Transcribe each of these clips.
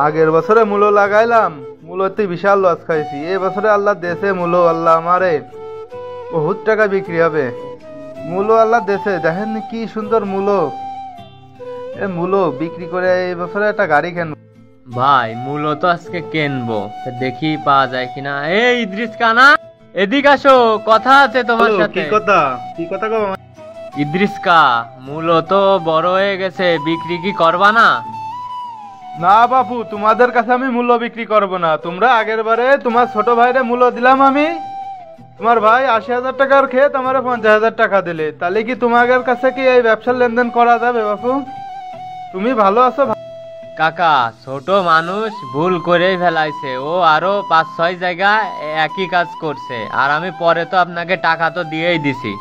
আগের বছরে মূলো লাগাইলাম, মূলোতে বিশাল লস খাইছি। এই বছরে আল্লাহ দেশে মূলো, আল্লাহ আমারে বহুত টাকা বিক্রি হবে। মূলো আল্লাহ দেশে, দেখেন কি সুন্দর মূলো। এ মূলো বিক্রি করে এই বছরে একটা গাড়ি কিনবো। ভাই মূলো তো আজকে কিনবো, দেখি পাওয়া যায় কিনা। এই ইদ্রিস কানা, এদিক আসো, কথা আছে তোমার সাথে। কি কথা গো? ইদ্রিস কা, মূলো তো বড় হয়ে গেছে, বিক্রি কি করবা না? না বাপু, তোমাদের কাছে আমি মূল্য বিক্রি করব না। তোমরা আগের বারে তোমার ছোট ভাইরে মূল্য দিলাম আমি, তোমার ভাই ৮০,০০০ টাকার খেয়ে তোমার ৫০,০০০ টাকা দিলে, তাহলে কি তোমাদের কাছে কি এই ব্যবসার লেনদেন করা যাবে বাপু? তুমি ভালো আছো? কাকা ছোট মানুষ ভুল করেই ফেলাইছে, ও আরো ৫-৬ জায়গায় একই কাজ করছে, আর আমি পরে তো আপনাকে টাকা তো দিয়েই দিছি।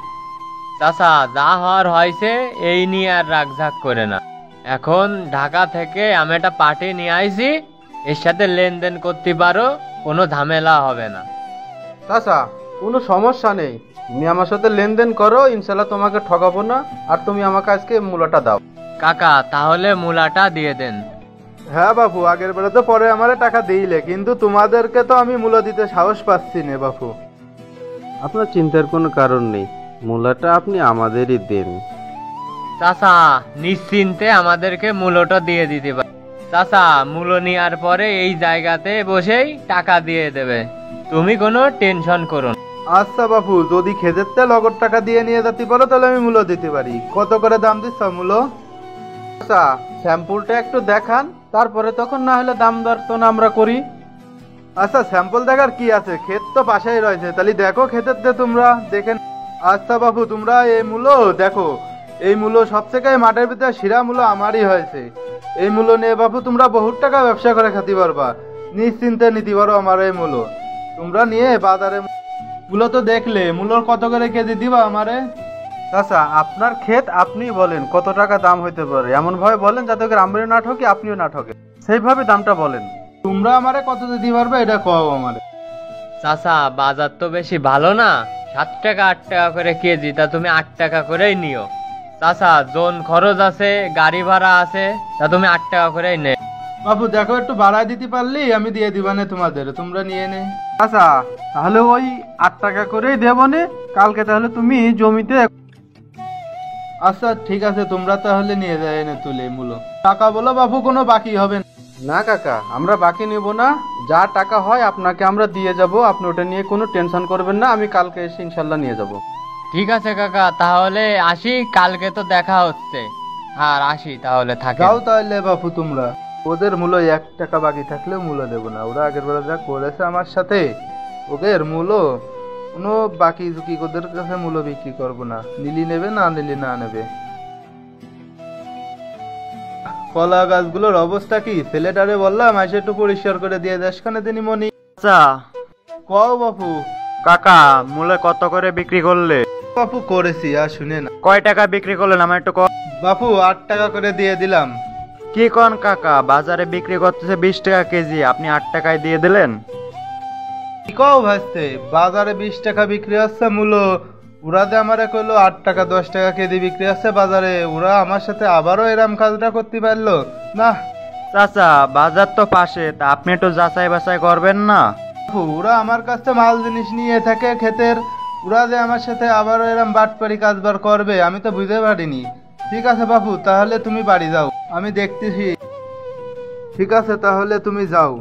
চাচা যা হওয়ার হয়েছে, এই নিয়ে আর রাগঝাক করে না। এখন ঢাকা থেকে আমি একটা পার্টি নিয়ে আইছি, এর সাথে লেনদেন করতে পারো, কোনো ঝামেলা হবে না। চাচা কোনো সমস্যা নেই, তুমি আমার সাথে লেনদেন করো, ইনশাল্লাহ তোমাকে ঠকাবো না। আর তুমি আমাকে আজকে মূল্যটা দাও। কাকা তাহলে মূলাটা দিয়ে দেন। হ্যাঁ বাপু, আগের বেলা তো পরে আমারে টাকা দিইলে, কিন্তু তোমাদেরকে তো আমি মূল্য দিতে সাহস পাচ্ছি না বাপু। আপনার চিন্তার কোনো কারণ নেই, মূলাটা আপনি আমাদেরই দেন। চাচা নিশ্চিন্তে আমাদেরকে মূলটা দিয়ে দিতে পারে। চাচা মূলো নেওয়ার পরে এই জায়গাতে বসেই টাকা দিয়ে দেবে, তুমি কোনো টেনশন করো না। আচ্ছা বাপু, যদি খেতেতে নগদ টাকা দিয়ে নিয়ে যেতে পারো তাহলে আমি মূল্য দিতে পারি। কত করে দাম দিচ্ছ মূল্য? আচ্ছা স্যাম্পলটা একটু দেখান, তারপরে তখন না হলে দাম দর তো আমরা করি। আচ্ছা স্যাম্পল দেখার কি আছে, ক্ষেত তো পাশেই রয়েছে, তাহলে দেখো ক্ষেতেতে তোমরা দেখেন। আচ্ছা বাপু, তোমরা এই মূল্য দেখো, এই মূল্য সবথেকে মাঠের ভিতরে শিরা মূল্য আমারই হয়েছে। এই মূল্য নিয়ে বাপু তোমরা বহুত টাকা ব্যবসা করে খেতে পারবা, নিশ্চিন্তে নিতে পারো আমার এই মূল্য। তোমরা নিয়ে বাজারে মূল্য তো দেখলে, মূল্যর কত করে কেজি দিবা আমারে? আচ্ছা আপনার ক্ষেত, আপনি বলেন কত টাকা দাম হইতে পারে, এমন ভাবে বলেন যাতে গ্রামের না ঠকে আপনিও না ঠকে, সেইভাবে দামটা বলেন। তোমরা আমারে কত দিতে পারবে এটা কও আমারে। চাচা বাজার তো বেশি ভালো না, ৭ টাকা ৮ টাকা করে কেজি, তা তুমি ৮ টাকা করেই নিও। চাচা জোন খরচ আছে, গাড়ি ভাড়া আছে, তা তুমি ৮ টাকা করেই নে। বাবু দেখো একটু বাড়ায় দিতে পারলি আমি দিয়ে দিবানে তোমাদের, তোমরা নিয়ে নে। আচ্ছা তাহলে ওই ৮ টাকা করেই দেবনে, কালকে তাহলে তুমি জমিতে। আচ্ছা ঠিক আছে, তোমরা তাহলে নিয়ে যায় এনে তুলে মূল্য। টাকা বলো বাবু, কোনো বাকি হবে না? না কাকা, আমরা বাকি নেব না, যা টাকা হয় আপনাকে আমরা দিয়ে যাব, আপনি ওটা নিয়ে কোনো টেনশন করবেন না, আমি কালকে এসে ইনশাল্লাহ নিয়ে যাব। ঠিক আছে কাকা, তাহলে আসি, কালকে তো দেখা হচ্ছে। আর আসি তাহলে, থাকে যাও তাহলে বাপু তোমরা। ওদের মূল্য ১ টাকা বাকি থাকলেও মূল্য দেবো না, ওরা আগের বেলা যা করেছে আমার সাথে, ওদের মূল্য কোনো বাকি ঝুঁকি ওদের কাছে মূল্য বিক্রি করবো না, নিলি নেবে না নিলি না নেবে। কলা গাছগুলোর অবস্থা কি? ছেলেটারে বললাম এসে একটু পরিষ্কার করে দিয়ে দেশ খানে দিনি মনি। আচ্ছা কও বাপু। কাকা মূলে কত করে বিক্রি করলে? বাপু করেছি, আর শুনে না। কয় টাকা বিক্রি করলেন আমার একটু বাপু ৮ টাকা করে দিয়ে দিলাম। কি কোন কাকা, বাজারে বিক্রি করতেছে ২০ টাকা কেজি, আপনি ৮ টাকায় দিয়ে দিলেন? কি কও ভাসতে, বাজারে ২০ টাকা বিক্রি হচ্ছে মূল্য, ওরা যে আমারে কইলো ৮ টাকা ১০ টাকা কেজি বিক্রি হচ্ছে বাজারে, ওরা আমার সাথে আবারও এরম কাজটা করতে পারলো না। চাচা বাজার তো পাশে, তা আপনি একটু যাচাই বাছাই করবেন না? ওরা আমার কাছে মাল জিনিস নিয়ে থাকে ক্ষেতের, ওরা যে আমার সাথে আবারও এরম বাটপারি কাজবার করবে আমি তো বুঝতে পারিনি। ঠিক আছে বাপু, তাহলে তুমি বাড়ি যাও, আমি দেখতেছি। ঠিক আছে তাহলে তুমি যাও।